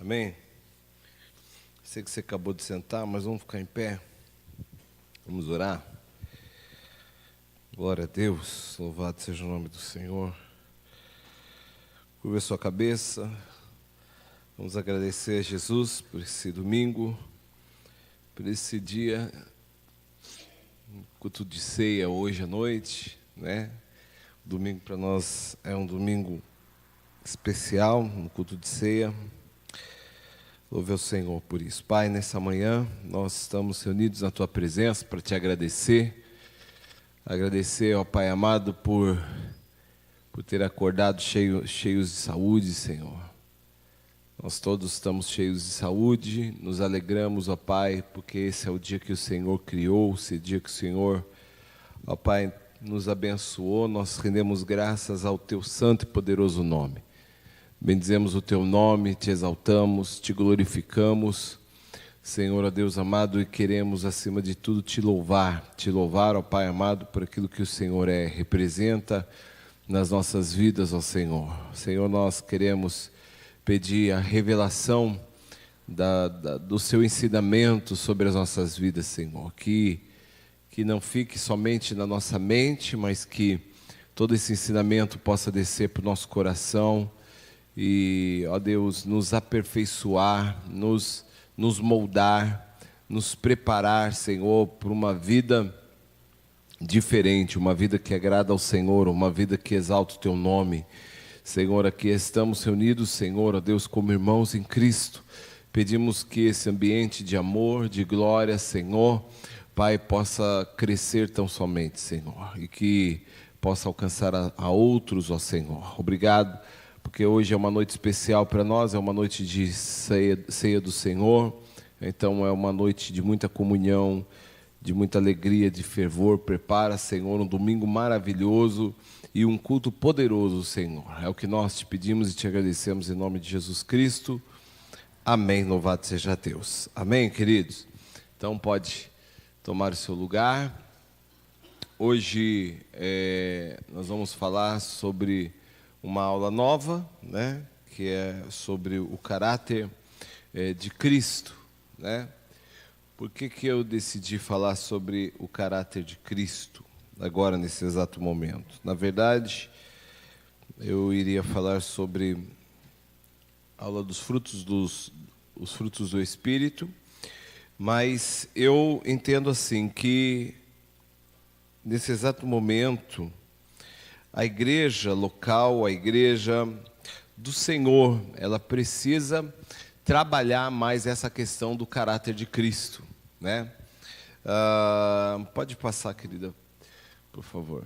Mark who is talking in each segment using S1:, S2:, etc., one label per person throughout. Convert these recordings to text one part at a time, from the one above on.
S1: Amém? Sei que você acabou de sentar, mas vamos ficar em pé. Vamos orar. Glória a Deus, louvado seja o nome do Senhor. Curva a sua cabeça. Vamos agradecer a Jesus por esse domingo, por esse dia, culto de ceia hoje à noite, né? Domingo para nós é um domingo especial, um culto de ceia. Louve ao Senhor por isso. Pai, nessa manhã nós estamos reunidos na Tua presença para Te agradecer. Agradecer ao Pai amado por ter acordado cheios de saúde, Senhor. Nós todos estamos cheios de saúde, nos alegramos, ó Pai, porque esse é o dia que o Senhor criou, esse dia que o Senhor, ó Pai, nos abençoou. Nós rendemos graças ao Teu santo e poderoso nome. Bendizemos o Teu nome, Te exaltamos, Te glorificamos, Senhor, ó Deus amado, e queremos, acima de tudo, Te louvar, ó Pai amado, por aquilo que o Senhor representa nas nossas vidas, ó Senhor. Senhor, nós queremos pedir a revelação do Seu ensinamento sobre as nossas vidas, Senhor, que não fique somente na nossa mente, mas que todo esse ensinamento possa descer para o nosso coração e, ó Deus, nos aperfeiçoar, nos moldar, nos preparar, Senhor, para uma vida diferente, uma vida que agrada ao Senhor, uma vida que exalta o Teu nome. Senhor, aqui estamos reunidos, Senhor, ó Deus, como irmãos em Cristo. Pedimos que esse ambiente de amor, de glória, Senhor, Pai, possa crescer tão somente, Senhor, e que possa alcançar a outros, ó Senhor. Obrigado, porque hoje é uma noite especial para nós, é uma noite de ceia do Senhor, então é uma noite de muita comunhão, de muita alegria, de fervor. Prepara, Senhor, um domingo maravilhoso e um culto poderoso, Senhor. É o que nós Te pedimos e Te agradecemos em nome de Jesus Cristo. Amém, louvado seja Deus. Amém, queridos? Então pode tomar o seu lugar. Hoje nós vamos falar sobre uma aula nova, né, que é sobre o caráter de Cristo, né? Por que eu decidi falar sobre o caráter de Cristo agora, nesse exato momento? Na verdade, eu iria falar sobre a aula dos frutos os frutos do Espírito, mas eu entendo assim que nesse exato momento a igreja local, a igreja do Senhor, ela precisa trabalhar mais essa questão do caráter de Cristo, né? Pode passar, querida, por favor.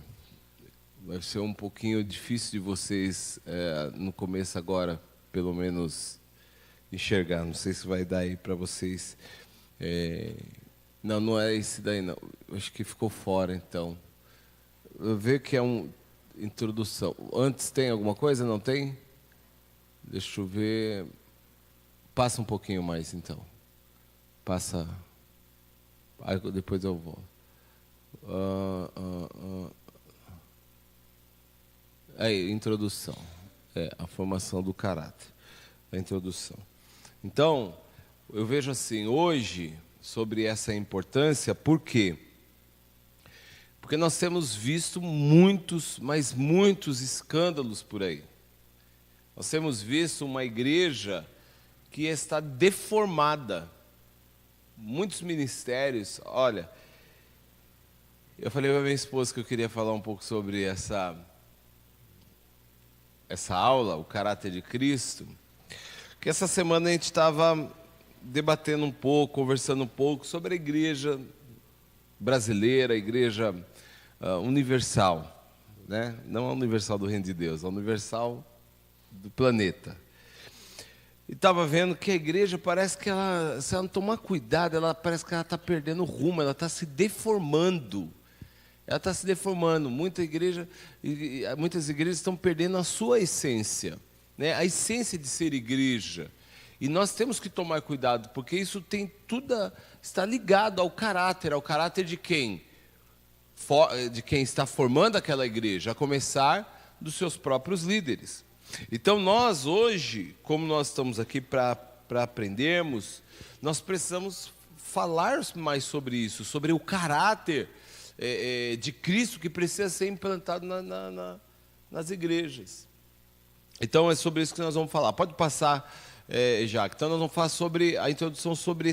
S1: Vai ser um pouquinho difícil de vocês, no começo agora, pelo menos, enxergar. Não sei se vai dar aí para vocês. Não é esse daí, não. Acho que ficou fora, então. Eu vejo que é uma introdução. Antes tem alguma coisa? Não tem? Deixa eu ver. Passa um pouquinho mais, então. Passa. Aí depois eu volto. Aí, introdução. A formação do caráter. A introdução. Então, eu vejo assim, hoje, sobre essa importância, por quê? Porque nós temos visto muitos, mas muitos escândalos por aí. Nós temos visto uma igreja que está deformada. Muitos ministérios, olha, eu falei para minha esposa que eu queria falar um pouco sobre essa aula, o caráter de Cristo, que essa semana a gente estava debatendo um pouco, conversando um pouco sobre a igreja brasileira, a igreja universal, né? Não a universal do reino de Deus, a universal do planeta. E estava vendo que a igreja parece que ela, se ela não tomar cuidado, ela parece que ela está perdendo o rumo, ela está se deformando. Ela está se deformando. Muitas igrejas estão perdendo a sua essência, né? A essência de ser igreja. E nós temos que tomar cuidado, porque isso tem tudo, está ligado ao caráter de quem? De quem está formando aquela igreja, a começar dos seus próprios líderes. Então nós hoje, como nós estamos aqui para aprendermos, nós precisamos falar mais sobre isso, sobre o caráter de Cristo que precisa ser implantado nas igrejas. Então é sobre isso que nós vamos falar. Pode passar, Jaque. Então nós vamos falar sobre a introdução sobre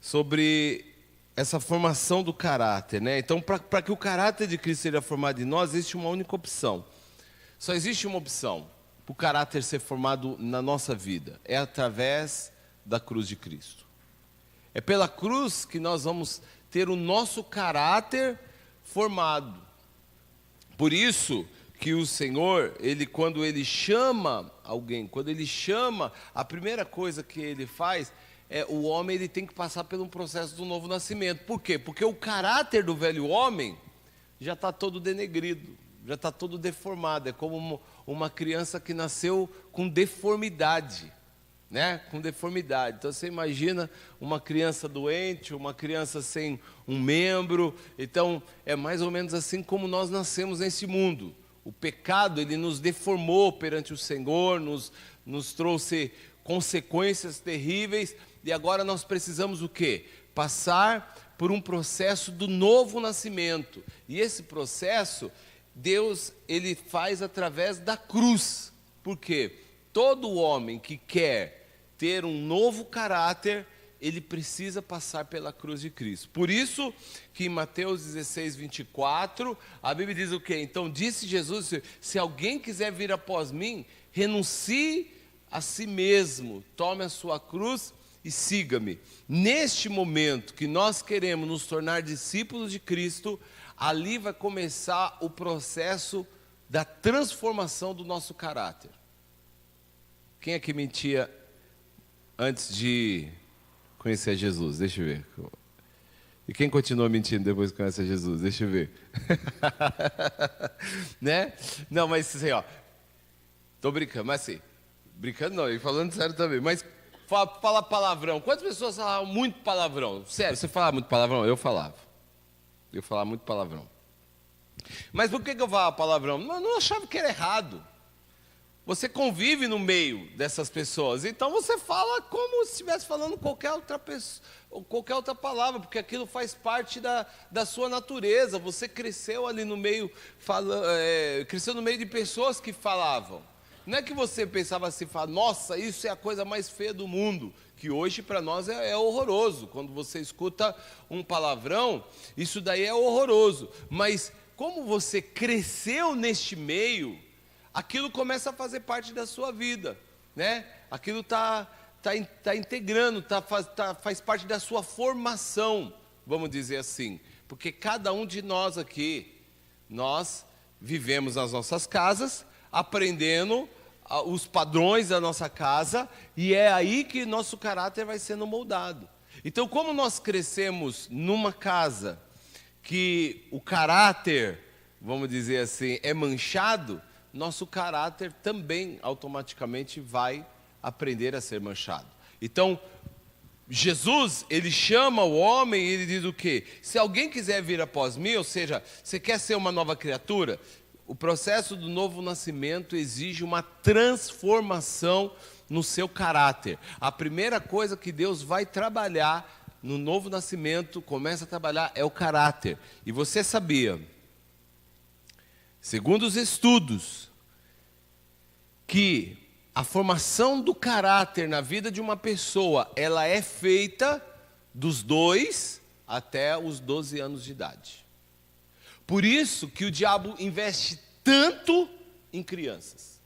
S1: sobre essa formação do caráter, né? Então, para que o caráter de Cristo seja formado em nós, existe uma única opção. Só existe uma opção para o caráter ser formado na nossa vida. É através da cruz de Cristo. É pela cruz que nós vamos ter o nosso caráter formado. Por isso que o Senhor, quando Ele chama alguém, quando Ele chama, a primeira coisa que Ele faz o homem ele tem que passar por um processo do novo nascimento. Por quê? Porque o caráter do velho homem já está todo denegrido, já está todo deformado. É como uma criança que nasceu com deformidade, né? Com deformidade. Então você imagina uma criança doente, uma criança sem um membro. Então é mais ou menos assim como nós nascemos nesse mundo. O pecado ele nos deformou perante o Senhor, nos trouxe consequências terríveis. E agora nós precisamos o quê? Passar por um processo do novo nascimento. E esse processo, Deus, Ele faz através da cruz. Por quê? Todo homem que quer ter um novo caráter, ele precisa passar pela cruz de Cristo. Por isso que em Mateus 16, 24, a Bíblia diz o quê? Então disse Jesus, se alguém quiser vir após mim, renuncie a si mesmo, tome a sua cruz e siga-me. Neste momento que nós queremos nos tornar discípulos de Cristo, ali vai começar o processo da transformação do nosso caráter. Quem é que mentia antes de conhecer Jesus? Deixa eu ver. E quem continua mentindo depois que conhece Jesus? Deixa eu ver. Né? Não, mas assim, ó. Tô brincando, mas assim. Brincando não, e falando sério também. Mas fala palavrão. Quantas pessoas falavam muito palavrão? Sério, você falava muito palavrão? Eu falava. Eu falava muito palavrão. Mas por que eu falava palavrão? Eu não achava que era errado. Você convive no meio dessas pessoas, então você fala como se estivesse falando qualquer outra pessoa, ou qualquer outra palavra, porque aquilo faz parte da sua natureza. Você cresceu ali no meio, cresceu no meio de pessoas que falavam. Não é que você pensava assim, nossa, isso é a coisa mais feia do mundo, que hoje para nós é horroroso. Quando você escuta um palavrão, isso daí é horroroso. Mas como você cresceu neste meio, aquilo começa a fazer parte da sua vida, né? Aquilo tá integrando, faz parte da sua formação, vamos dizer assim. Porque cada um de nós aqui, nós vivemos nas nossas casas, aprendendo os padrões da nossa casa, e é aí que nosso caráter vai sendo moldado. Então, como nós crescemos numa casa que o caráter, vamos dizer assim, é manchado, nosso caráter também automaticamente vai aprender a ser manchado. Então, Jesus, ele chama o homem e ele diz o quê? Se alguém quiser vir após mim, ou seja, você quer ser uma nova criatura, o processo do novo nascimento exige uma transformação no seu caráter. A primeira coisa que Deus vai trabalhar no novo nascimento, começa a trabalhar, é o caráter. E você sabia, segundo os estudos, que a formação do caráter na vida de uma pessoa, ela é feita dos 2 até os 12 anos de idade. Por isso que o diabo investe tanto em crianças.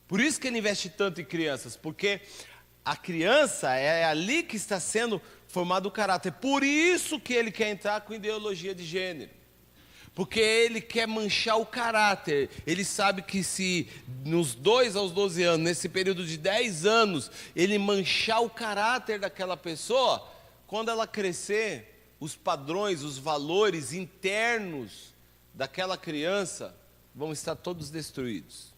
S1: Por isso que ele investe tanto em crianças, porque a criança é ali que está sendo formado o caráter. Por isso que ele quer entrar com ideologia de gênero. Porque ele quer manchar o caráter. Ele sabe que se nos 2 aos 12 anos, nesse período de 10 anos, ele manchar o caráter daquela pessoa, quando ela crescer, os padrões, os valores internos daquela criança vão estar todos destruídos.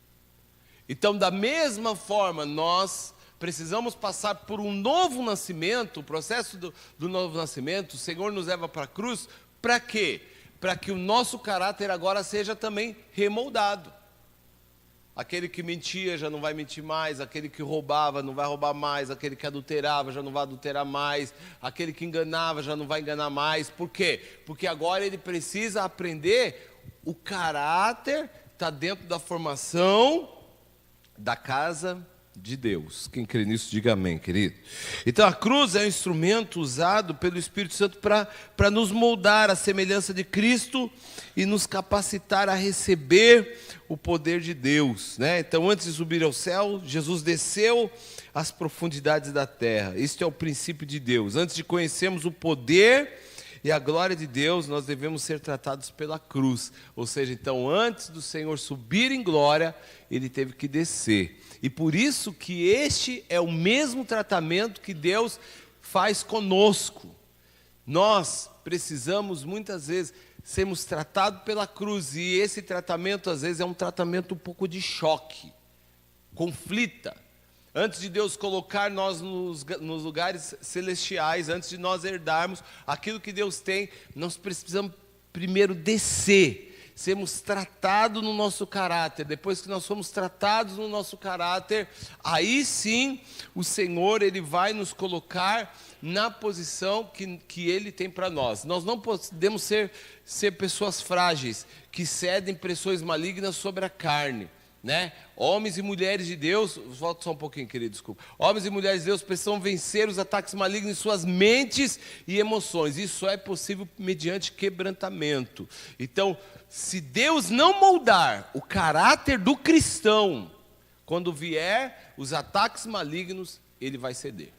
S1: Então, da mesma forma, nós precisamos passar por um novo nascimento, o processo do novo nascimento. O Senhor nos leva para a cruz, para quê? Para que o nosso caráter agora seja também remoldado. Aquele que mentia já não vai mentir mais, aquele que roubava não vai roubar mais, aquele que adulterava já não vai adulterar mais, aquele que enganava já não vai enganar mais. Por quê? Porque agora ele precisa aprender o caráter, está dentro da formação da casa de Deus. Quem crê nisso, diga amém, querido. Então a cruz é um instrumento usado pelo Espírito Santo para nos moldar à semelhança de Cristo e nos capacitar a receber o poder de Deus, né? Então, antes de subir ao céu, Jesus desceu às profundidades da terra. Este é o princípio de Deus. Antes de conhecermos o poder e a glória de Deus, nós devemos ser tratados pela cruz. Ou seja, então, antes do Senhor subir em glória, ele teve que descer. E por isso que este é o mesmo tratamento que Deus faz conosco. Nós precisamos muitas vezes sermos tratados pela cruz, e esse tratamento às vezes é um tratamento um pouco de choque, conflita. Antes de Deus colocar nós nos lugares celestiais, antes de nós herdarmos aquilo que Deus tem, nós precisamos primeiro descer, sermos tratados no nosso caráter. Depois que nós somos tratados no nosso caráter, aí sim o Senhor ele vai nos colocar na posição que Ele tem para nós. Nós não podemos ser pessoas frágeis, que cedem pressões malignas sobre a carne, né? Homens e mulheres de Deus, volta só um pouquinho, querido, desculpa. Homens e mulheres de Deus precisam vencer os ataques malignos em suas mentes e emoções. Isso é possível mediante quebrantamento. Então, se Deus não moldar o caráter do cristão, quando vier os ataques malignos, ele vai ceder.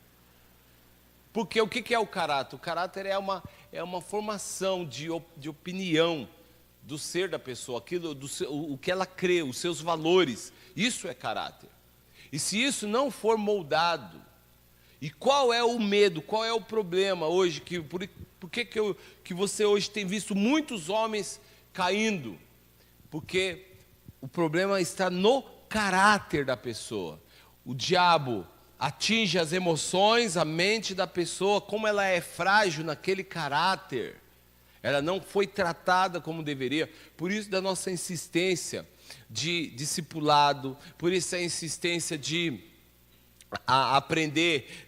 S1: Porque o que é o caráter? O caráter é uma formação de opinião do ser da pessoa, o que ela crê, os seus valores. Isso é caráter. E se isso não for moldado, e qual é o medo, qual é o problema hoje? Por que você hoje tem visto muitos homens caindo? Porque o problema está no caráter da pessoa. O diabo atinge as emoções, a mente da pessoa, como ela é frágil naquele caráter, ela não foi tratada como deveria. Por isso da nossa insistência de discipulado, por isso a insistência de aprender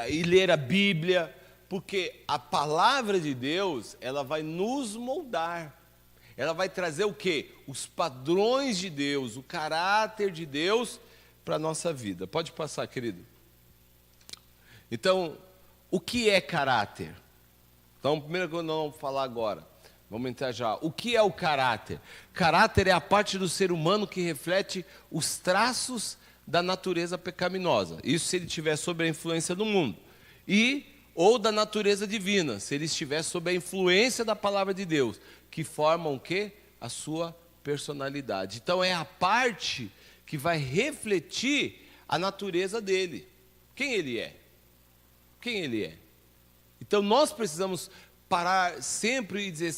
S1: e ler a Bíblia, porque a palavra de Deus, ela vai nos moldar, ela vai trazer o quê? Os padrões de Deus, o caráter de Deus para a nossa vida. Pode passar, querido. Então, o que é caráter? Então, primeiro que nós vamos falar agora, vamos entrar já. O que é o caráter? Caráter é a parte do ser humano que reflete os traços da natureza pecaminosa. Isso se ele estiver sob a influência do mundo. Ou da natureza divina, se ele estiver sob a influência da palavra de Deus, que formam o quê? A sua personalidade. Então, é a parte que vai refletir a natureza dele. Quem ele é? Quem ele é? Então nós precisamos parar sempre e dizer: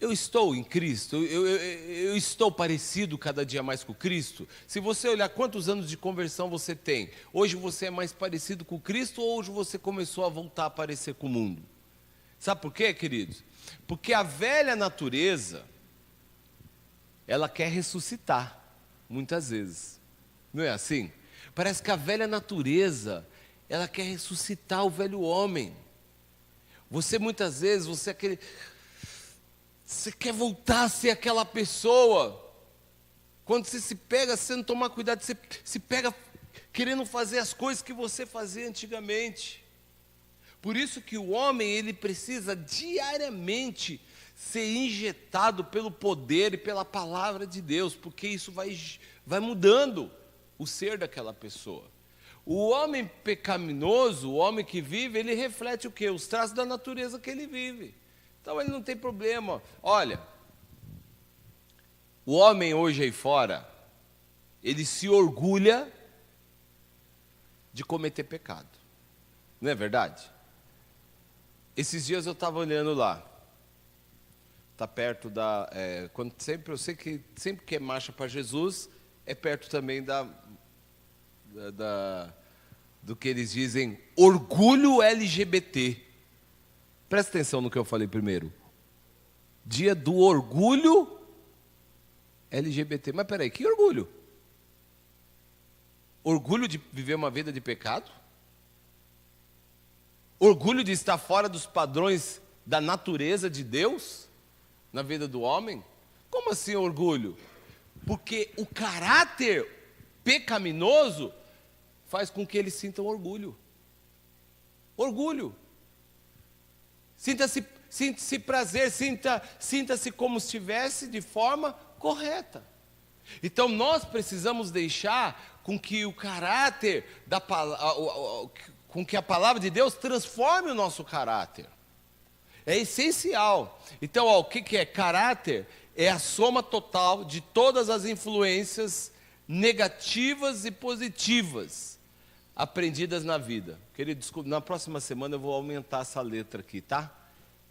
S1: eu estou em Cristo, eu estou parecido cada dia mais com Cristo. Se você olhar quantos anos de conversão você tem, hoje você é mais parecido com Cristo ou hoje você começou a voltar a parecer com o mundo? Sabe por quê, queridos? Porque a velha natureza, ela quer ressuscitar, muitas vezes. Não é assim? Parece que a velha natureza, ela quer ressuscitar o velho homem. Você muitas vezes, você quer voltar a ser aquela pessoa. Quando você se pega, se você não tomar cuidado, você se pega querendo fazer as coisas que você fazia antigamente. Por isso que o homem, ele precisa diariamente ser injetado pelo poder e pela palavra de Deus, porque isso vai mudando o ser daquela pessoa. O homem pecaminoso, o homem que vive, ele reflete o quê? Os traços da natureza que ele vive. Então ele não tem problema. Olha, o homem hoje aí fora, ele se orgulha de cometer pecado. Não é verdade? Esses dias eu estava olhando lá. Está perto da... eu sei que sempre que é marcha para Jesus, é perto também do que eles dizem, orgulho LGBT. Presta atenção no que eu falei primeiro. Dia do orgulho LGBT. Mas peraí, que orgulho? Orgulho de viver uma vida de pecado? Orgulho de estar fora dos padrões da natureza de Deus na vida do homem? Como assim orgulho? Porque o caráter pecaminoso faz com que eles sintam orgulho. Orgulho. Sinta-se prazer, sinta-se como se estivesse de forma correta. Então nós precisamos deixar com que o caráter com que a palavra de Deus transforme o nosso caráter. É essencial. Então, o que é caráter? É a soma total de todas as influências negativas e positivas aprendidas na vida. Querido, desculpa, na próxima semana eu vou aumentar essa letra aqui, tá?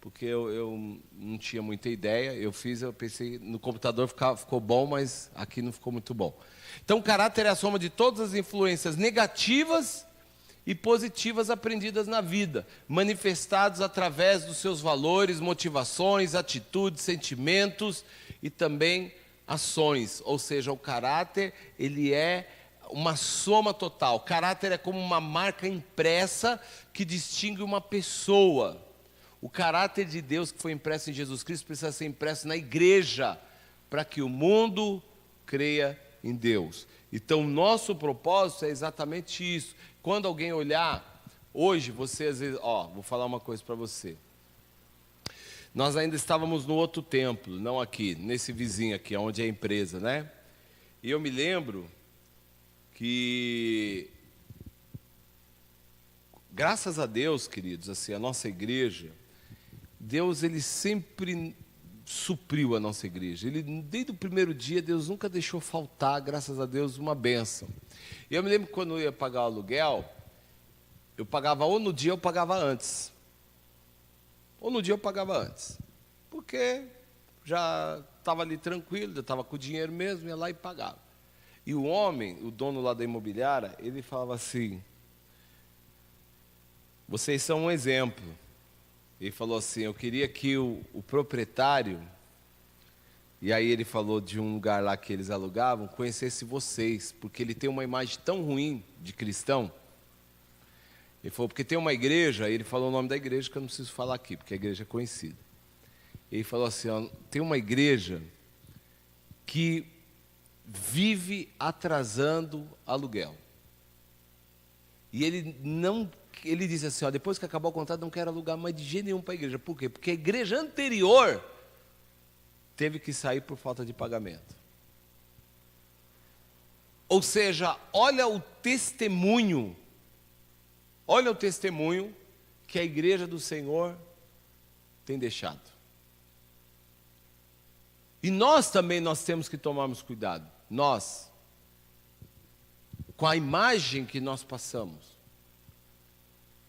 S1: Porque eu não tinha muita ideia, eu pensei, no computador ficou bom, mas aqui não ficou muito bom. Então, caráter é a soma de todas as influências negativas e positivas aprendidas na vida, manifestados através dos seus valores, motivações, atitudes, sentimentos e também ações. Ou seja, o caráter, ele é uma soma total. Caráter é como uma marca impressa que distingue uma pessoa. O caráter de Deus que foi impresso em Jesus Cristo precisa ser impresso na igreja, para que o mundo creia em Deus. Então, nosso propósito é exatamente isso. Quando alguém olhar, hoje, você às vezes, vou falar uma coisa para você. Nós ainda estávamos no outro templo, não aqui, nesse vizinho aqui, onde é a empresa, né? E eu me lembro que, graças a Deus, queridos, assim, a nossa igreja, Deus, ele sempre supriu a nossa igreja. Desde o primeiro dia, Deus nunca deixou faltar, graças a Deus, uma bênção. E eu me lembro que quando eu ia pagar o aluguel, eu pagava ou no dia ou pagava antes. Ou no dia eu pagava antes. Porque já estava ali tranquilo, já estava com o dinheiro mesmo, ia lá e pagava. E o homem, o dono lá da imobiliária, ele falava assim: vocês são um exemplo. Ele falou assim: eu queria que o proprietário, e aí ele falou de um lugar lá que eles alugavam, conhecesse vocês, porque ele tem uma imagem tão ruim de cristão. Ele falou, porque tem uma igreja, ele falou o nome da igreja, que eu não preciso falar aqui, porque a igreja é conhecida. Ele falou assim, tem uma igreja que vive atrasando aluguel. E ele disse assim, depois que acabar o contrato, não quero alugar mais de jeito nenhum para a igreja. Por quê? Porque a igreja anterior teve que sair por falta de pagamento. Ou seja, olha o testemunho que a igreja do Senhor tem deixado. E nós temos que tomarmos cuidado. Nós, com a imagem que nós passamos.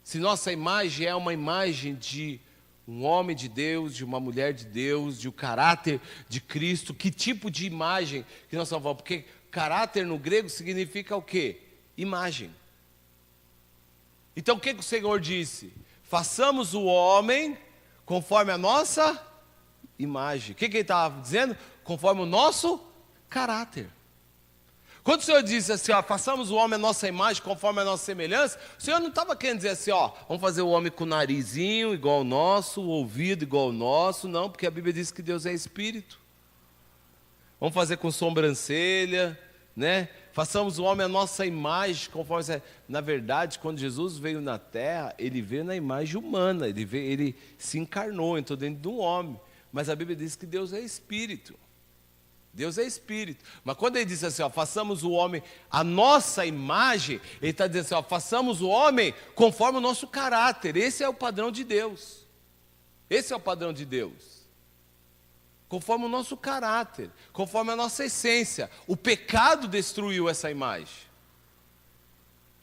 S1: Se nossa imagem é uma imagem de um homem de Deus, de uma mulher de Deus, de um caráter de Cristo, que tipo de imagem que nós estamos falando? Porque caráter no grego significa o quê? Imagem. Então o que o Senhor disse? Façamos o homem conforme a nossa imagem. O que ele estava dizendo? Conforme o nosso caráter. Quando o Senhor disse assim, façamos o homem a nossa imagem, conforme a nossa semelhança, o Senhor não estava querendo dizer assim, vamos fazer o homem com o narizinho igual ao nosso, o ouvido igual ao nosso, não, porque a Bíblia diz que Deus é espírito. Vamos fazer com sobrancelha, né? Façamos o homem a nossa imagem, conforme... Na verdade, quando Jesus veio na terra, ele veio na imagem humana, ele se encarnou, entrou dentro de um homem. Mas a Bíblia diz que Deus é espírito. Deus é espírito. Mas quando ele diz assim, façamos o homem a nossa imagem, ele está dizendo assim, façamos o homem conforme o nosso caráter. Esse é o padrão de Deus. Esse é o padrão de Deus. Conforme o nosso caráter, conforme a nossa essência. O pecado destruiu essa imagem.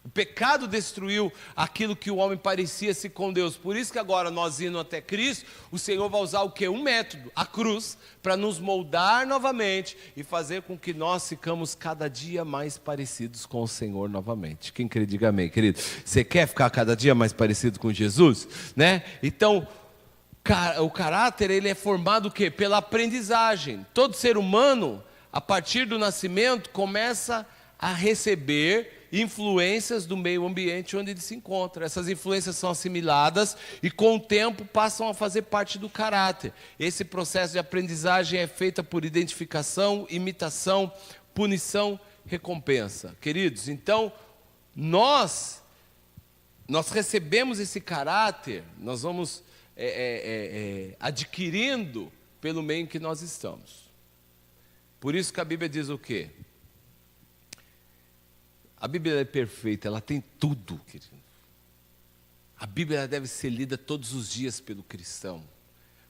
S1: O pecado destruiu aquilo que o homem parecia-se com Deus. Por isso que agora nós indo até Cristo, o Senhor vai usar o quê? Um método, a cruz, para nos moldar novamente e fazer com que nós ficamos cada dia mais parecidos com o Senhor novamente. Quem crê, diga amém, querido. Você quer ficar cada dia mais parecido com Jesus? Né? Então, o caráter, ele é formado o quê? Pela aprendizagem. Todo ser humano a partir do nascimento, começa a receber influências do meio ambiente onde ele se encontra. Essas influências são assimiladas e com o tempo passam a fazer parte do caráter. Esse processo de aprendizagem é feito por identificação, imitação, punição, recompensa. Queridos, então nós recebemos esse caráter, nós vamos adquirindo pelo meio em que nós estamos. Por isso que a Bíblia diz o quê? A Bíblia é perfeita, ela tem tudo, querido. A Bíblia deve ser lida todos os dias pelo cristão,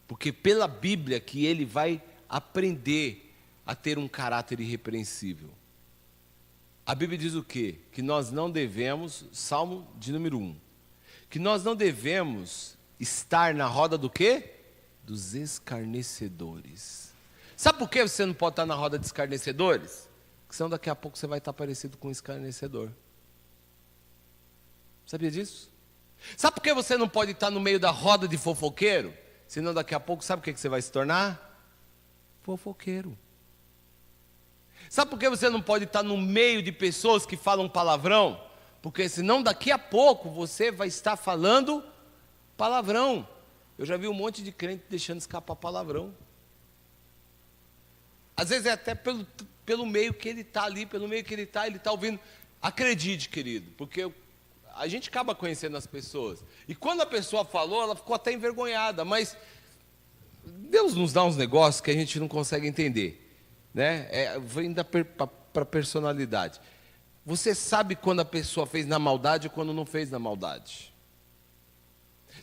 S1: porque pela Bíblia que ele vai aprender a ter um caráter irrepreensível. A Bíblia diz o quê? Que nós não devemos, Salmo de número 1, que nós não devemos estar na roda do quê? Dos escarnecedores. Sabe por que você não pode estar na roda de escarnecedores? Porque senão daqui a pouco você vai estar parecido com um escarnecedor. Sabia disso? Sabe por que você não pode estar no meio da roda de fofoqueiro? Senão daqui a pouco, sabe o que você vai se tornar? Fofoqueiro. Sabe por que você não pode estar no meio de pessoas que falam palavrão? Porque senão daqui a pouco você vai estar falando palavrão. Eu já vi um monte de crente deixando escapar palavrão. Às vezes é até pelo meio que ele está ali, pelo meio que ele está ouvindo. Acredite, querido, porque a gente acaba conhecendo as pessoas. E quando a pessoa falou, ela ficou até envergonhada, mas Deus nos dá uns negócios que a gente não consegue entender, né? Vem para a personalidade. Você sabe quando a pessoa fez na maldade ou quando não fez na maldade.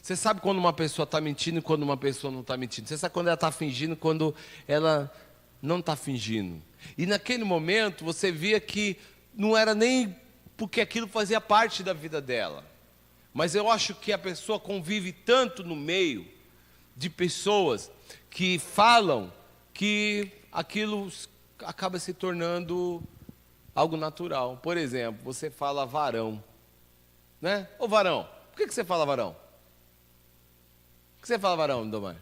S1: Você sabe quando uma pessoa está mentindo e quando uma pessoa não está mentindo. Você sabe quando ela está fingindo e quando ela não está fingindo. E naquele momento você via que não era nem porque aquilo fazia parte da vida dela. Mas eu acho que a pessoa convive tanto no meio de pessoas que falam que aquilo acaba se tornando algo natural. Por exemplo, você fala varão, né? Ô varão, por que você fala varão? Por que você fala varão, Domar?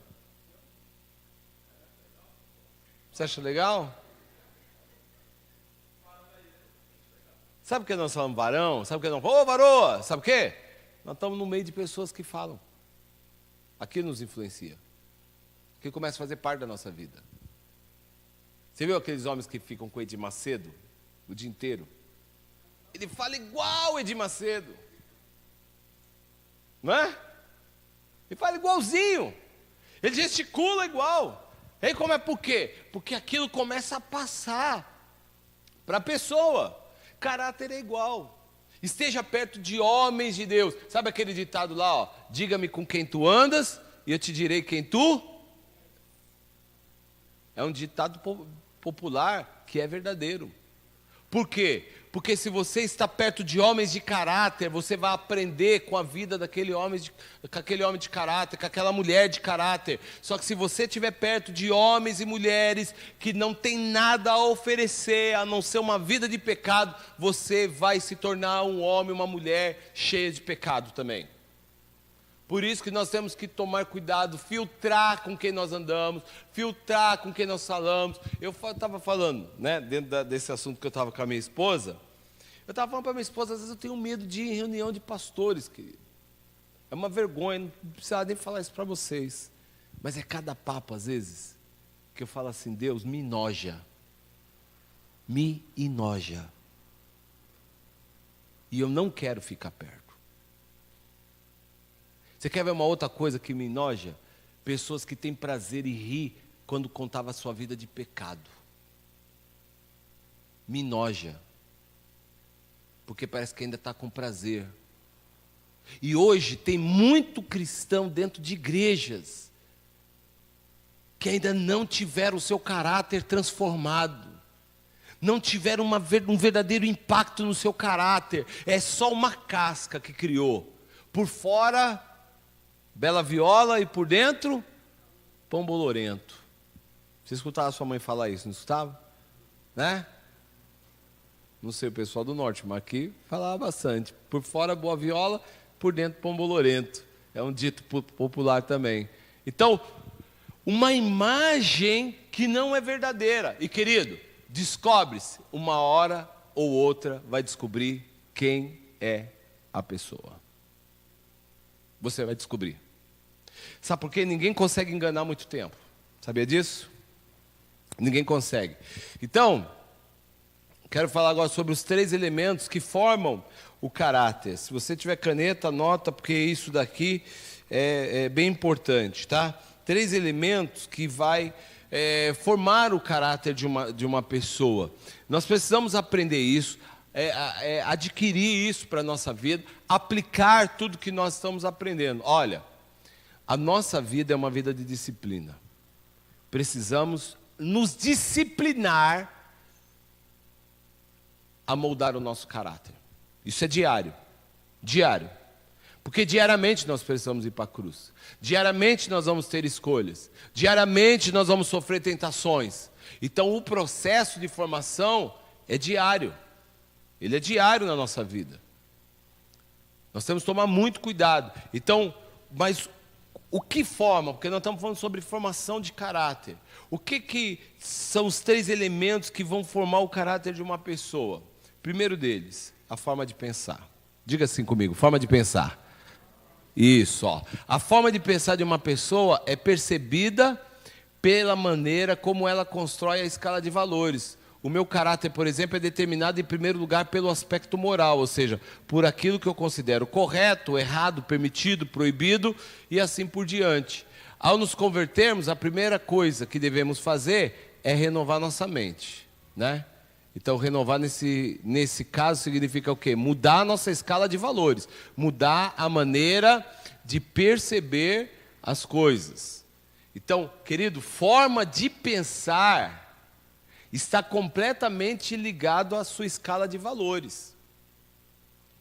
S1: Você acha legal? Sabe por que nós falamos varão? Sabe por que não? Ô varoa! Sabe o quê? Nós estamos no meio de pessoas que falam. Aquilo nos influencia. Aquilo começa a fazer parte da nossa vida. Você viu aqueles homens que ficam com Edir Macedo o dia inteiro? Ele fala igual Edir Macedo. Não é? Ele fala igualzinho. Ele gesticula igual. E aí como é por quê? Porque aquilo começa a passar para a pessoa. Caráter é igual. Esteja perto de homens de Deus. Sabe aquele ditado lá, ó? Diga-me com quem tu andas e eu te direi quem tu. É um ditado popular que é verdadeiro. Por quê? Porque se você está perto de homens de caráter, você vai aprender com a vida daquele homem com aquele homem de caráter, com aquela mulher de caráter. Só que se você estiver perto de homens e mulheres que não têm nada a oferecer, a não ser uma vida de pecado, você vai se tornar um homem, uma mulher cheia de pecado também. Por isso que nós temos que tomar cuidado, filtrar com quem nós andamos, filtrar com quem nós falamos. Eu estava falando, né, dentro desse assunto que eu estava com a minha esposa, eu estava falando para a minha esposa, às vezes eu tenho medo de ir em reunião de pastores, querido. É uma vergonha, não precisava nem falar isso para vocês. Mas é cada papo, às vezes, que eu falo assim, Deus, me enoja. Me enoja. E eu não quero ficar perto. Você quer ver uma outra coisa que me enoja? Pessoas que têm prazer e rir quando contava a sua vida de pecado. Me enoja. Porque parece que ainda está com prazer. E hoje tem muito cristão dentro de igrejas que ainda não tiveram o seu caráter transformado. Não tiveram um verdadeiro impacto no seu caráter. É só uma casca que criou. Por fora, bela viola, e por dentro, pão bolorento. Você escutava a sua mãe falar isso, não escutava? Né? Não sei o pessoal do norte, mas aqui falava bastante. Por fora, boa viola, por dentro, pão bolorento. É um dito popular também. Então, uma imagem que não é verdadeira. E querido, descobre-se, uma hora ou outra vai descobrir quem é a pessoa. Você vai descobrir. Sabe por quê? Ninguém consegue enganar muito tempo. Sabia disso? Ninguém consegue. Então, quero falar agora sobre os 3 elementos que formam o caráter. Se você tiver caneta, anota, porque isso daqui é bem importante, tá? 3 elementos que vai formar o caráter de uma pessoa. Nós precisamos aprender isso, adquirir isso para a nossa vida, aplicar tudo que nós estamos aprendendo. Olha, a nossa vida é uma vida de disciplina. Precisamos nos disciplinar a moldar o nosso caráter. Isso é diário. Diário. Porque diariamente nós precisamos ir para a cruz. Diariamente nós vamos ter escolhas. Diariamente nós vamos sofrer tentações. Então o processo de formação é diário. Ele é diário na nossa vida. Nós temos que tomar muito cuidado. Então, mas o que forma? Porque nós estamos falando sobre formação de caráter. O que são os 3 elementos que vão formar o caráter de uma pessoa? Primeiro deles, a forma de pensar. Diga assim comigo, forma de pensar. Isso, ó. A forma de pensar de uma pessoa é percebida pela maneira como ela constrói a escala de valores. O meu caráter, por exemplo, é determinado em primeiro lugar pelo aspecto moral, ou seja, por aquilo que eu considero correto, errado, permitido, proibido e assim por diante. Ao nos convertermos, a primeira coisa que devemos fazer é renovar nossa mente, né? Então, renovar nesse caso significa o quê? Mudar a nossa escala de valores, mudar a maneira de perceber as coisas. Então, querido, forma de pensar está completamente ligado à sua escala de valores.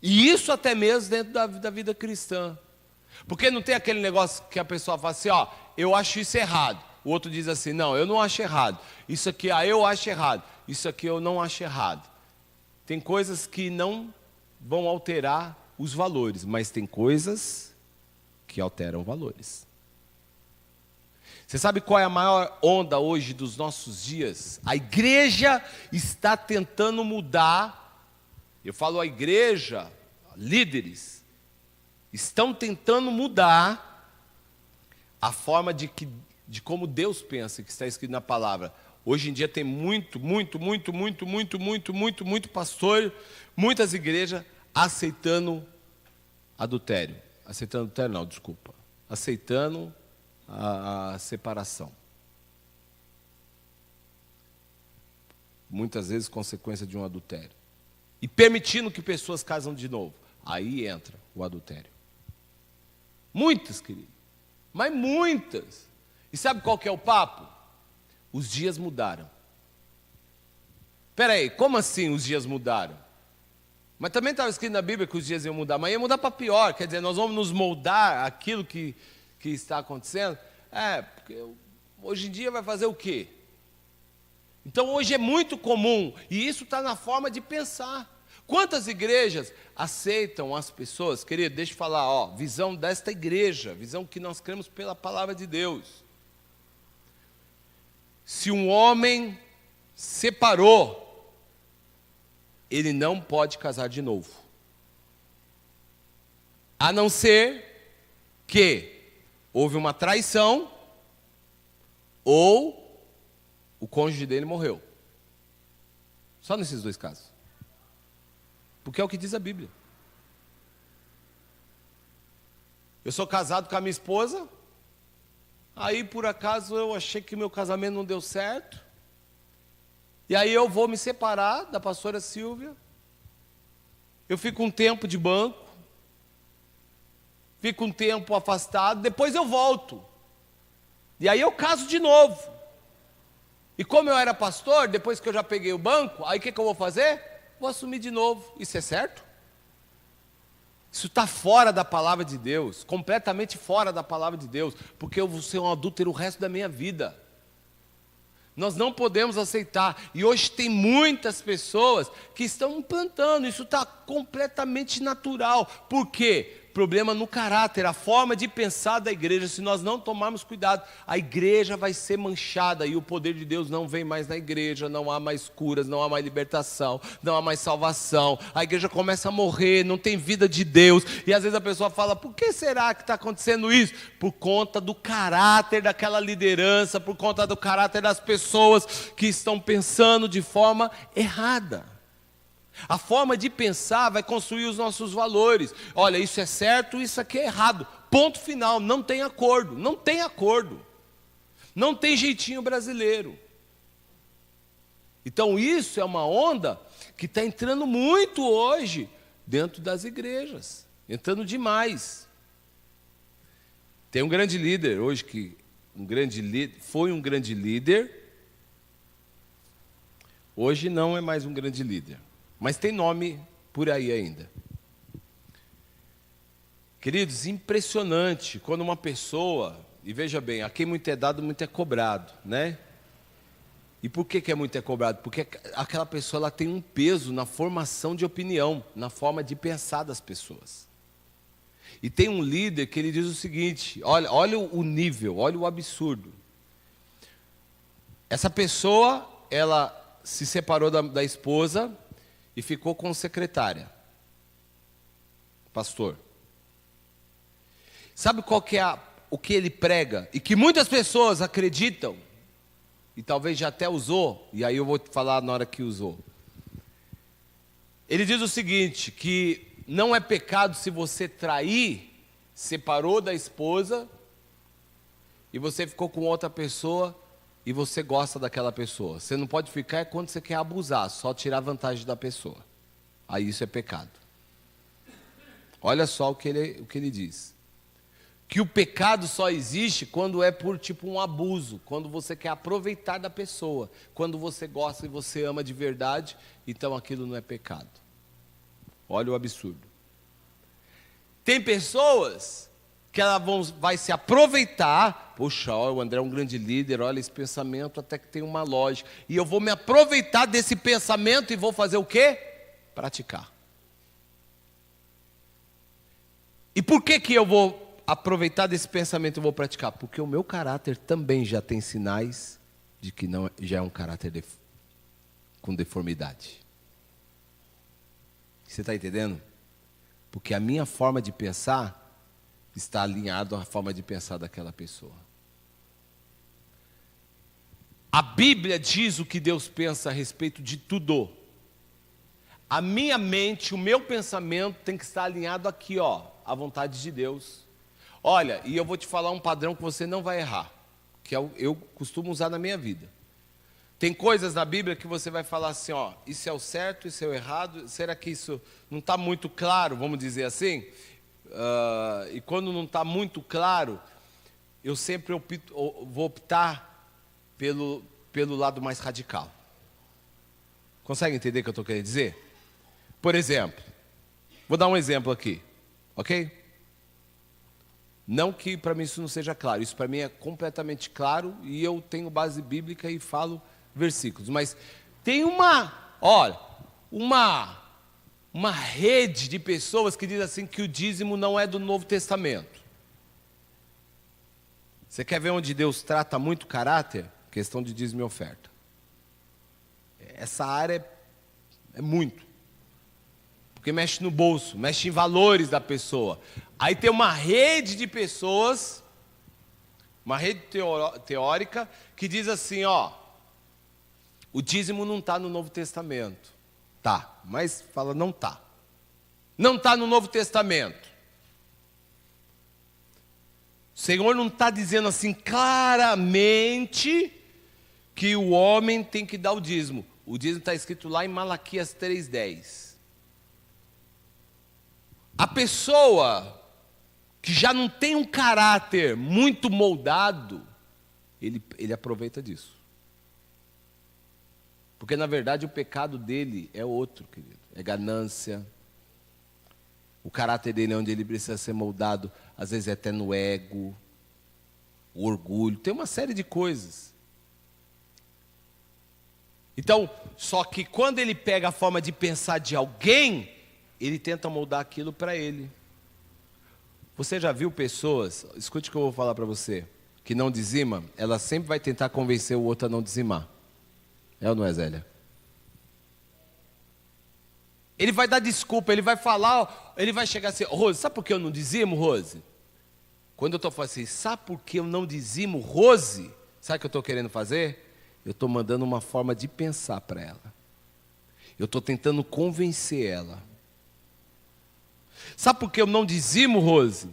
S1: E isso até mesmo dentro da vida cristã. Porque não tem aquele negócio que a pessoa fala assim, ó, eu acho isso errado. O outro diz assim, não, eu não acho errado. Isso aqui, eu acho errado. Isso aqui eu não acho errado. Tem coisas que não vão alterar os valores, mas tem coisas que alteram valores. Você sabe qual é a maior onda hoje dos nossos dias? A igreja está tentando mudar. Eu falo a igreja, líderes, estão tentando mudar a forma de como Deus pensa, que está escrito na palavra. Hoje em dia tem muito pastor, muitas igrejas aceitando adultério. Aceitando adultério não, desculpa. Aceitando a separação. Muitas vezes consequência de um adultério. E permitindo que pessoas casam de novo. Aí entra o adultério. Muitas, querido. Mas muitas. E sabe qual que é o papo? Os dias mudaram. Espera aí, como assim os dias mudaram? Mas também estava escrito na Bíblia que os dias iam mudar, mas ia mudar para pior. Quer dizer, nós vamos nos moldar aquilo que está acontecendo. Porque hoje em dia vai fazer o quê? Então hoje é muito comum, e isso está na forma de pensar. Quantas igrejas aceitam as pessoas? Querido, deixa eu falar, visão desta igreja, visão que nós cremos pela palavra de Deus. Se um homem separou, ele não pode casar de novo. A não ser que houve uma traição ou o cônjuge dele morreu. Só nesses 2 casos. Porque é o que diz a Bíblia. Eu sou casado com a minha esposa. Aí, por acaso, eu achei que meu casamento não deu certo. E aí eu vou me separar da pastora Silvia. Eu fico um tempo de banco. Fico um tempo afastado. Depois eu volto. E aí eu caso de novo. E como eu era pastor, depois que eu já peguei o banco, aí o que eu vou fazer? Vou assumir de novo. Isso é certo? Isso está fora da palavra de Deus, completamente fora da palavra de Deus, porque eu vou ser um adúltero o resto da minha vida. Nós não podemos aceitar, e hoje tem muitas pessoas que estão implantando, isso está completamente natural. Por quê? problema no caráter, a forma de pensar da igreja. Se nós não tomarmos cuidado, a igreja vai ser manchada e o poder de Deus não vem mais na igreja, não há mais curas, não há mais libertação, não há mais salvação. A igreja começa a morrer, não tem vida de Deus. E às vezes a pessoa fala, por que será que está acontecendo isso? Por conta do caráter daquela liderança, por conta do caráter das pessoas que estão pensando de forma errada. A forma de pensar vai construir os nossos valores. Olha, isso é certo, isso aqui é errado. Ponto final, não tem acordo, não tem acordo. Não tem jeitinho brasileiro. Então isso é uma onda que está entrando muito hoje dentro das igrejas. Entrando demais. Tem um grande líder hoje que foi um grande líder. Hoje não é mais um grande líder. Mas tem nome por aí ainda. Queridos, impressionante quando uma pessoa, e veja bem, a quem muito é dado, muito é cobrado, né? E por que muito é cobrado? Porque aquela pessoa ela tem um peso na formação de opinião, na forma de pensar das pessoas. E tem um líder que ele diz o seguinte, olha o nível, olha o absurdo. Essa pessoa, ela se separou da esposa e ficou com secretária, pastor. Sabe qual que é o que ele prega? E que muitas pessoas acreditam, e talvez já até usou, e aí eu vou te falar na hora que usou. Ele diz o seguinte, que não é pecado se você trair, separou da esposa, e você ficou com outra pessoa, e você gosta daquela pessoa. Você não pode ficar quando você quer abusar, só tirar vantagem da pessoa. Aí isso é pecado. Olha só o que ele diz. Que o pecado só existe quando é por tipo um abuso, quando você quer aproveitar da pessoa. Quando você gosta e você ama de verdade, então aquilo não é pecado. Olha o absurdo. Tem pessoas que ela vai se aproveitar, poxa, o André é um grande líder, olha esse pensamento até que tem uma lógica, e eu vou me aproveitar desse pensamento e vou fazer o quê? Praticar. E por que eu vou aproveitar desse pensamento e vou praticar? Porque o meu caráter também já tem sinais de que não, já é um caráter com deformidade. Você está entendendo? Porque a minha forma de pensar está alinhado à forma de pensar daquela pessoa. A Bíblia diz o que Deus pensa a respeito de tudo. A minha mente, o meu pensamento tem que estar alinhado aqui, à vontade de Deus. Olha, e eu vou te falar um padrão que você não vai errar, que eu costumo usar na minha vida. Tem coisas na Bíblia que você vai falar assim, isso é o certo, isso é o errado, será que isso não está muito claro, vamos dizer assim? E quando não está muito claro, eu sempre vou optar pelo lado mais radical. Consegue entender o que eu estou querendo dizer? Por exemplo, vou dar um exemplo aqui, ok? Não que para mim isso não seja claro, isso para mim é completamente claro e eu tenho base bíblica e falo versículos, mas tem uma rede de pessoas que diz assim que o dízimo não é do Novo Testamento. Você quer ver onde Deus trata muito caráter? Questão de dízimo e oferta. Essa área é muito. Porque mexe no bolso, mexe em valores da pessoa. Aí tem uma rede de pessoas, uma rede teórica, que diz assim, o dízimo não está no Novo Testamento. Tá, mas fala não está. Não está no Novo Testamento. O Senhor não está dizendo assim claramente que o homem tem que dar o dízimo. O dízimo está escrito lá em Malaquias 3:10. A pessoa que já não tem um caráter muito moldado, ele aproveita disso. Porque na verdade o pecado dele é outro, querido. É ganância. O caráter dele é onde ele precisa ser moldado, às vezes é até no ego, o orgulho, tem uma série de coisas. Então, só que quando ele pega a forma de pensar de alguém, ele tenta moldar aquilo para ele. Você já viu pessoas, escute o que eu vou falar para você, que não dizima, ela sempre vai tentar convencer o outro a não dizimar. É ou não é, Zélia? Ele vai dar desculpa, ele vai falar, ele vai chegar assim, Rose, sabe por que eu não dizimo, Rose? Quando eu estou falando assim, sabe por que eu não dizimo, Rose? Sabe o que eu estou querendo fazer? Eu estou mandando uma forma de pensar para ela. Eu estou tentando convencer ela. Sabe por que eu não dizimo, Rose?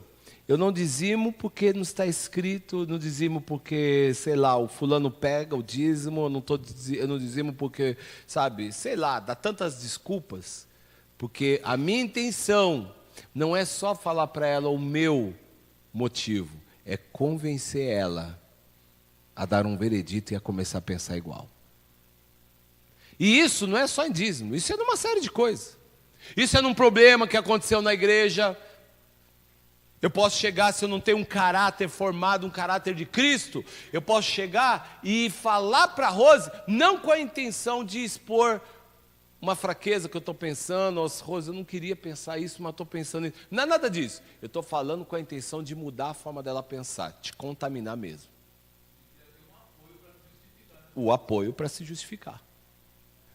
S1: Eu não dizimo porque não está escrito, não dizimo porque, sei lá, o fulano pega o dízimo, eu não dizimo porque, sabe, sei lá, dá tantas desculpas. Porque a minha intenção não é só falar para ela o meu motivo, é convencer ela a dar um veredito e a começar a pensar igual. E isso não é só em dízimo, isso é numa série de coisas. Isso é num problema que aconteceu na igreja. Eu posso chegar, se eu não tenho um caráter formado, um caráter de Cristo, eu posso chegar e falar para a Rose, não com a intenção de expor uma fraqueza que eu estou pensando, Rose, eu não queria pensar isso, mas estou pensando isso. Não é nada disso. Eu estou falando com a intenção de mudar a forma dela pensar, te contaminar mesmo. O apoio para se justificar.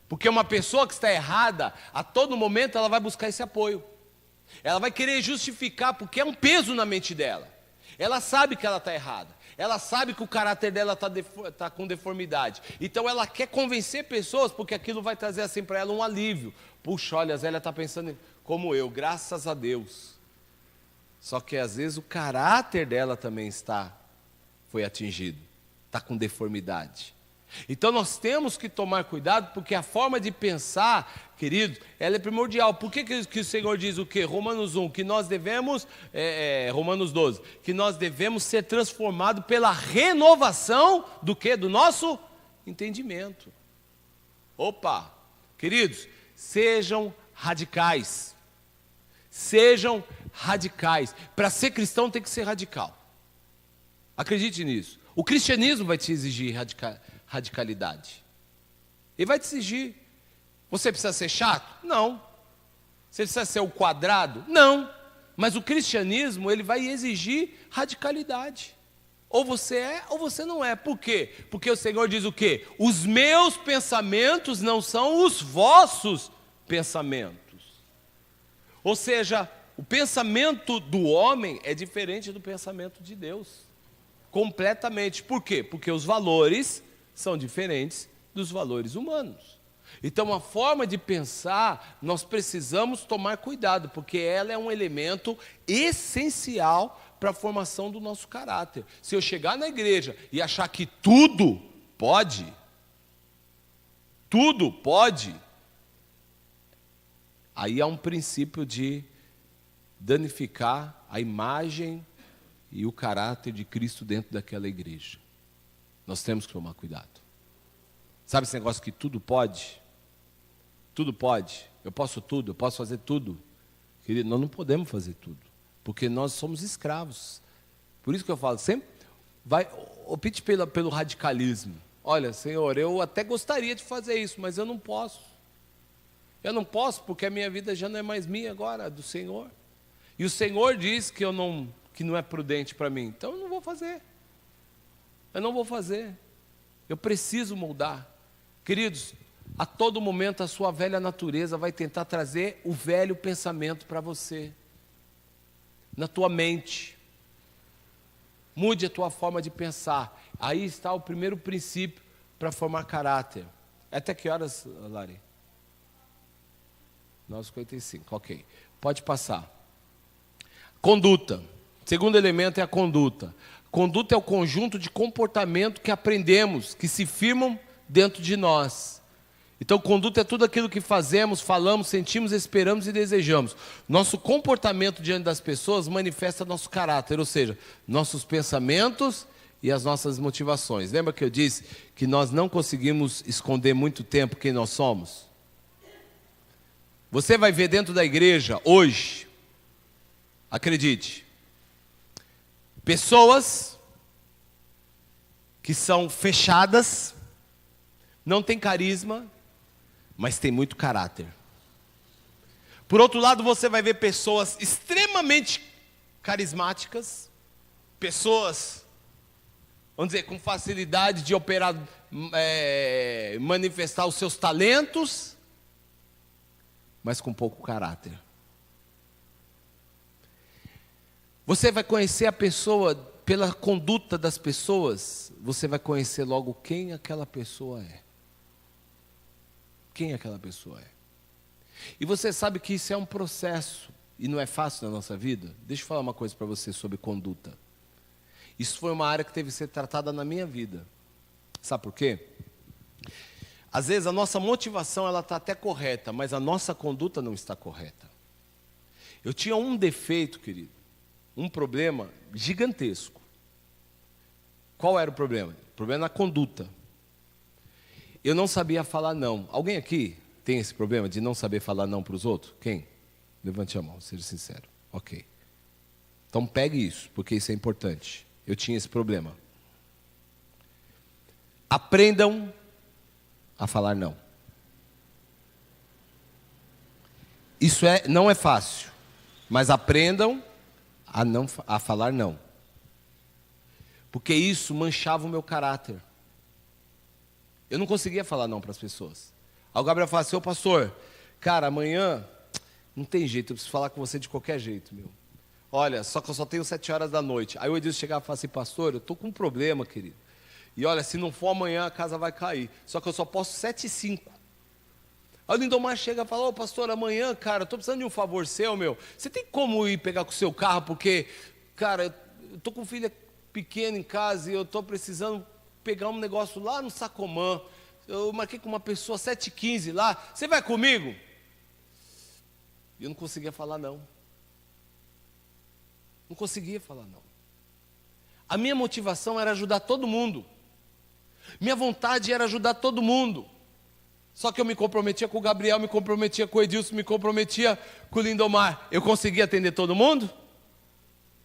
S1: Porque uma pessoa que está errada, a todo momento ela vai buscar esse apoio. Ela vai querer justificar, porque é um peso na mente dela. Ela sabe que ela está errada. Ela sabe que o caráter dela está com deformidade. Então ela quer convencer pessoas, porque aquilo vai trazer assim para ela um alívio. Puxa, olha, a Zélia está pensando como eu, graças a Deus. Só que às vezes o caráter dela também foi atingido. Está com deformidade. Então nós temos que tomar cuidado, porque a forma de pensar, queridos, ela é primordial. Por que o Senhor diz o quê? Romanos 1, que nós devemos, Romanos 12, que nós devemos ser transformados pela renovação do quê? Do nosso entendimento. Opa, queridos, sejam radicais. Sejam radicais. Para ser cristão tem que ser radical. Acredite nisso. O cristianismo vai te exigir radicalidade. Ele vai te exigir. Você precisa ser chato? Não. Você precisa ser o quadrado? Não. Mas o cristianismo, ele vai exigir radicalidade. Ou você é, ou você não é. Por quê? Porque o Senhor diz o quê? Os meus pensamentos não são os vossos pensamentos. Ou seja, o pensamento do homem é diferente do pensamento de Deus. Completamente. Por quê? Porque os valores são diferentes dos valores humanos. Então, a forma de pensar, nós precisamos tomar cuidado, porque ela é um elemento essencial para a formação do nosso caráter. Se eu chegar na igreja e achar que tudo pode, aí há um princípio de danificar a imagem e o caráter de Cristo dentro daquela igreja. Nós temos que tomar cuidado. Sabe esse negócio que tudo pode? Tudo pode. Eu posso tudo, eu posso fazer tudo. Querido, nós não podemos fazer tudo, porque nós somos escravos. Por isso que eu falo, sempre opte pelo radicalismo. Olha, Senhor, eu até gostaria de fazer isso, mas eu não posso. Eu não posso porque a minha vida já não é mais minha agora, é do Senhor. E o Senhor diz que não é prudente para mim, então eu não vou fazer. Eu não vou fazer. Eu preciso moldar. Queridos, a todo momento a sua velha natureza vai tentar trazer o velho pensamento para você. Na tua mente. Mude a tua forma de pensar. Aí está o primeiro princípio para formar caráter. Até que horas, Lari? 9h55, ok. Pode passar. Conduta. Segundo elemento é a conduta. Conduta é o conjunto de comportamento que aprendemos, que se firmam dentro de nós. Então, conduta é tudo aquilo que fazemos, falamos, sentimos, esperamos e desejamos. Nosso comportamento diante das pessoas manifesta nosso caráter, ou seja, nossos pensamentos e as nossas motivações. Lembra que eu disse que nós não conseguimos esconder muito tempo quem nós somos? Você vai ver dentro da igreja, hoje, acredite, pessoas que são fechadas, não têm carisma, mas têm muito caráter. Por outro lado, você vai ver pessoas extremamente carismáticas, pessoas, vamos dizer, com facilidade de operar, manifestar os seus talentos, mas com pouco caráter. Você vai conhecer a pessoa pela conduta das pessoas, você vai conhecer logo quem aquela pessoa é. Quem aquela pessoa é. E você sabe que isso é um processo, e não é fácil na nossa vida. Deixa eu falar uma coisa para você sobre conduta. Isso foi uma área que teve que ser tratada na minha vida. Sabe por quê? Às vezes a nossa motivação ela está até correta, mas a nossa conduta não está correta. Eu tinha um defeito, querido, um problema gigantesco. Qual era o problema? O problema na conduta. Eu não sabia falar não. Alguém aqui tem esse problema de não saber falar não para os outros? Quem? Levante a mão, seja sincero. Ok. Então pegue isso, porque isso é importante. Eu tinha esse problema. Aprendam a falar não. Isso não é fácil, mas aprendam a falar não. Porque isso manchava o meu caráter. Eu não conseguia falar não para as pessoas. Aí o Gabriel fala assim: ô pastor, cara, amanhã não tem jeito, eu preciso falar com você de qualquer jeito, meu. Olha, só que eu só tenho 7 horas da noite. Aí o Edilson chegava e falava assim: pastor, eu estou com um problema, querido. E olha, se não for amanhã, a casa vai cair. Só que eu só posso 7h05. Aí o Lindomar chega e fala: ô pastor, amanhã, cara, eu estou precisando de um favor seu, meu. Você tem como ir pegar com o seu carro? Porque, cara, eu estou com filha pequena em casa e eu estou precisando pegar um negócio lá no Sacomã. Eu marquei com uma pessoa 7h15 lá. Você vai comigo? E eu não conseguia falar não. Não conseguia falar não. A minha motivação era ajudar todo mundo. Minha vontade era ajudar todo mundo. Só que eu me comprometia com o Gabriel, me comprometia com o Edilson, me comprometia com o Lindomar. Eu conseguia atender todo mundo?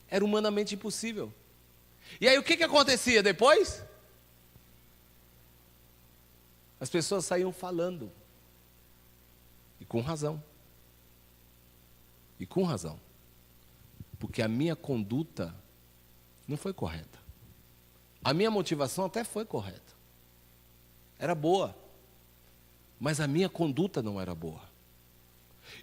S1: Era humanamente impossível. E aí o que acontecia depois? As pessoas saíam falando. E com razão. E com razão. Porque a minha conduta não foi correta. A minha motivação até foi correta. Era boa. Mas a minha conduta não era boa.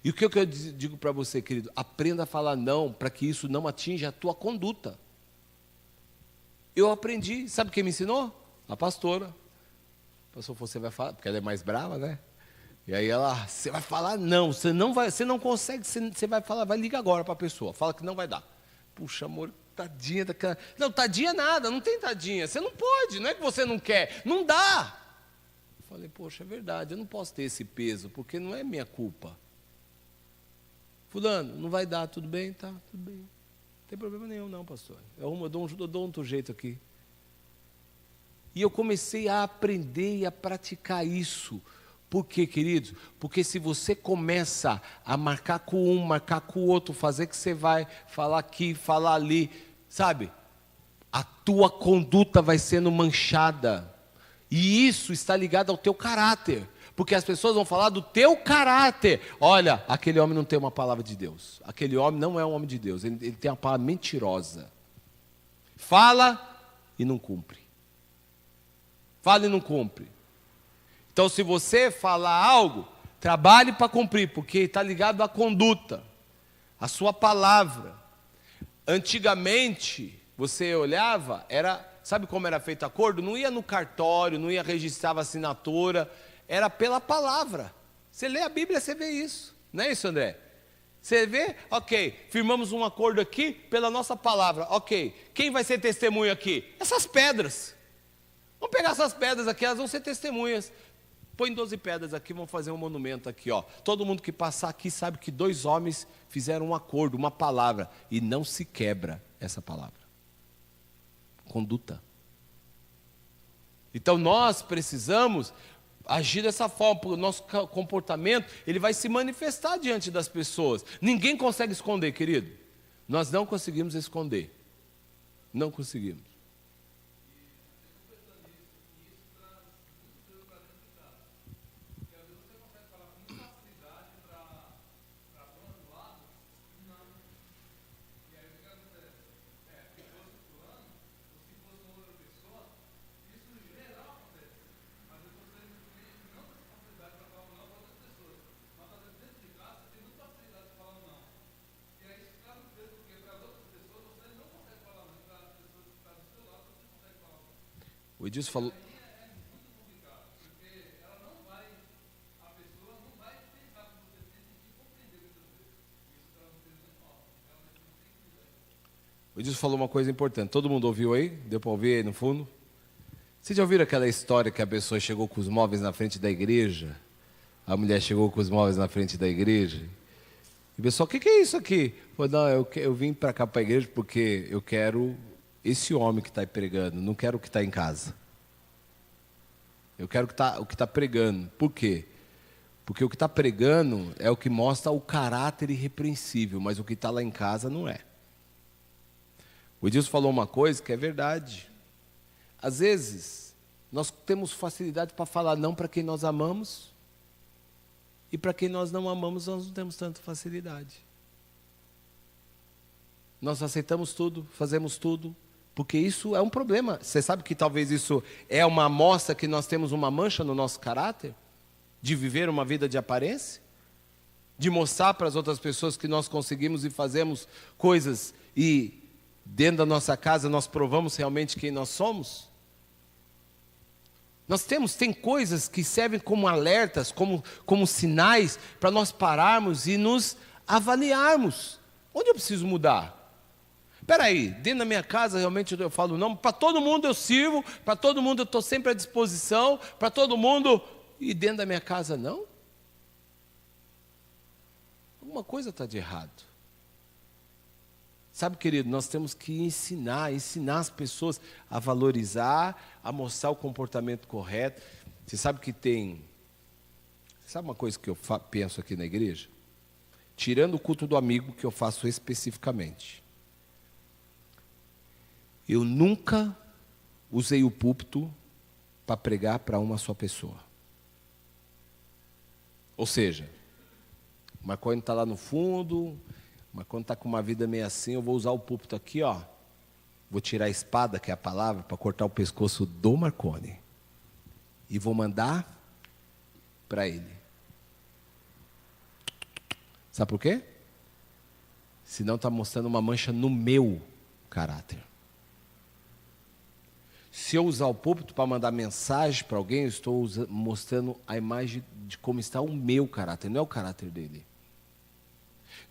S1: E o que eu digo para você, querido? Aprenda a falar não, para que isso não atinja a tua conduta. Eu aprendi. Sabe quem me ensinou? A pastora. A pastora, você vai falar, porque ela é mais brava, né? E aí ela, você vai falar não, você não consegue, você vai falar, vai ligar agora para a pessoa, fala que não vai dar. Puxa, amor, tadinha daquela. Não, tadinha nada, não tem tadinha, você não pode, não é que você não quer, não dá. Eu falei, poxa, é verdade, eu não posso ter esse peso, porque não é minha culpa. Fulano, não vai dar, tudo bem? Tá, tudo bem. Não tem problema nenhum não, pastor. Eu dou um outro jeito aqui. E eu comecei a aprender e a praticar isso. Por quê, queridos? Porque se você começa a marcar com um, marcar com o outro, fazer que você vai falar aqui, falar ali, sabe? A tua conduta vai sendo manchada. E isso está ligado ao teu caráter. Porque as pessoas vão falar do teu caráter. Olha, aquele homem não tem uma palavra de Deus. Aquele homem não é um homem de Deus. Ele tem uma palavra mentirosa. Fala e não cumpre. Fala e não cumpre. Então, se você falar algo, trabalhe para cumprir, porque está ligado à conduta, à sua palavra. Antigamente, você olhava, sabe como era feito acordo? Não ia no cartório, não ia registrar a assinatura, era pela palavra. Você lê a Bíblia, você vê isso. Não é isso, André? Você vê? Ok, firmamos um acordo aqui pela nossa palavra. Ok, quem vai ser testemunha aqui? Essas pedras. Vamos pegar essas pedras aqui, elas vão ser testemunhas. Põe 12 pedras aqui, vamos fazer um monumento aqui, ó. Todo mundo que passar aqui sabe que 2 homens fizeram um acordo, uma palavra, e não se quebra essa palavra. Conduta. Então nós precisamos agir dessa forma, porque o nosso comportamento, ele vai se manifestar diante das pessoas. Ninguém consegue esconder, querido. Nós não conseguimos esconder. Não conseguimos. Edilson falou. O Edilson falou uma coisa importante. Todo mundo ouviu aí? Deu para ouvir aí no fundo? Vocês já ouviram aquela história que a pessoa chegou com os móveis na frente da igreja? A mulher chegou com os móveis na frente da igreja. E o pessoal, o que é isso aqui? Falei, não, eu vim para cá para a igreja porque eu quero esse homem que está aí pregando. Não quero o que está em casa. Eu quero o que está pregando. Por quê? Porque o que está pregando é o que mostra o caráter irrepreensível, mas o que está lá em casa não é. O Edilson falou uma coisa que é verdade. Às vezes, nós temos facilidade para falar não para quem nós amamos, e para quem nós não amamos, nós não temos tanta facilidade. Nós aceitamos tudo, fazemos tudo, porque isso é um problema. Você sabe que talvez isso é uma amostra que nós temos uma mancha no nosso caráter? De viver uma vida de aparência? De mostrar para as outras pessoas que nós conseguimos e fazemos coisas e dentro da nossa casa nós provamos realmente quem nós somos? Tem coisas que servem como alertas, como sinais para nós pararmos e nos avaliarmos. Onde eu preciso mudar? Espera aí, dentro da minha casa realmente eu falo não, para todo mundo eu sirvo, para todo mundo eu estou sempre à disposição, para todo mundo, e dentro da minha casa não? Alguma coisa está de errado. Sabe, querido, nós temos que ensinar as pessoas a valorizar, a mostrar o comportamento correto. Você sabe que sabe uma coisa que eu penso aqui na igreja? Tirando o culto do amigo, que eu faço especificamente. Eu nunca usei o púlpito para pregar para uma só pessoa. Ou seja, o Marconi está lá no fundo, mas quando está com uma vida meio assim, eu vou usar o púlpito aqui, ó. Vou tirar a espada, que é a palavra, para cortar o pescoço do Marconi. E vou mandar para ele. Sabe por quê? Senão está mostrando uma mancha no meu caráter. Se eu usar o púlpito para mandar mensagem para alguém, eu estou mostrando a imagem de como está o meu caráter, não é o caráter dele.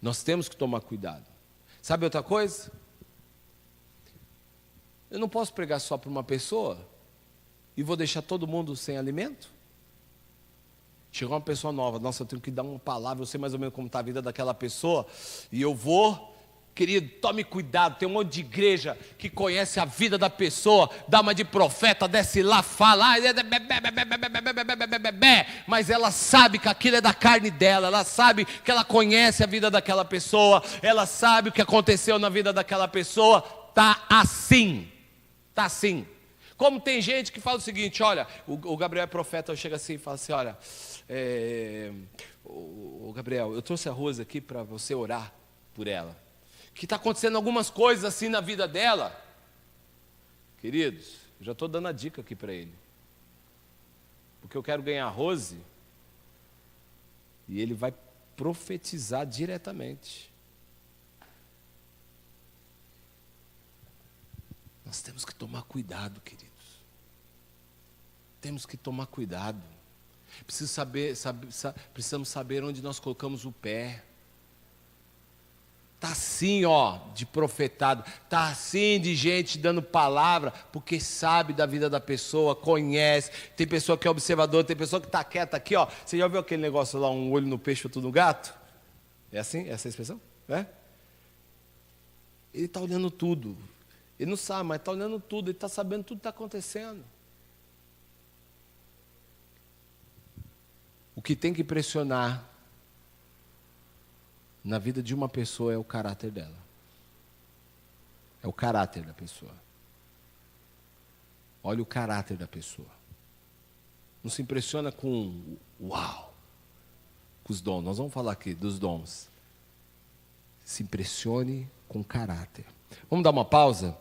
S1: Nós temos que tomar cuidado. Sabe outra coisa? Eu não posso pregar só para uma pessoa e vou deixar todo mundo sem alimento? Chegou uma pessoa nova, nossa, eu tenho que dar uma palavra, eu sei mais ou menos como está a vida daquela pessoa, e eu vou, querido, tome cuidado, tem um monte de igreja que conhece a vida da pessoa, dá uma de profeta, desce lá, fala, mas ela sabe que aquilo é da carne dela, ela sabe que ela conhece a vida daquela pessoa, ela sabe o que aconteceu na vida daquela pessoa, está assim. Como tem gente que fala o seguinte, olha, o Gabriel é profeta, chega assim e fala assim, olha, o Gabriel, eu trouxe a Rose aqui para você orar por ela, que está acontecendo algumas coisas assim na vida dela. Queridos, eu já estou dando a dica aqui para ele, porque eu quero ganhar a Rose, e ele vai profetizar diretamente. Nós temos que tomar cuidado, queridos. Temos que tomar cuidado. Precisamos saber onde nós colocamos o pé. Está assim, ó, de profetado. Está assim de gente dando palavra, porque sabe da vida da pessoa, conhece. Tem pessoa que é observador, tem pessoa que está quieta aqui, ó. Você já viu aquele negócio lá, um olho no peixe, outro no gato? É assim? Essa é a expressão? É? Ele está olhando tudo. Ele não sabe, mas está olhando tudo, ele está sabendo tudo que está acontecendo. O que tem que pressionar na vida de uma pessoa é o caráter dela. É o caráter da pessoa. Olha o caráter da pessoa. Não se impressiona com uau, com os dons. Nós vamos falar aqui dos dons. Se impressione com caráter. Vamos dar uma pausa?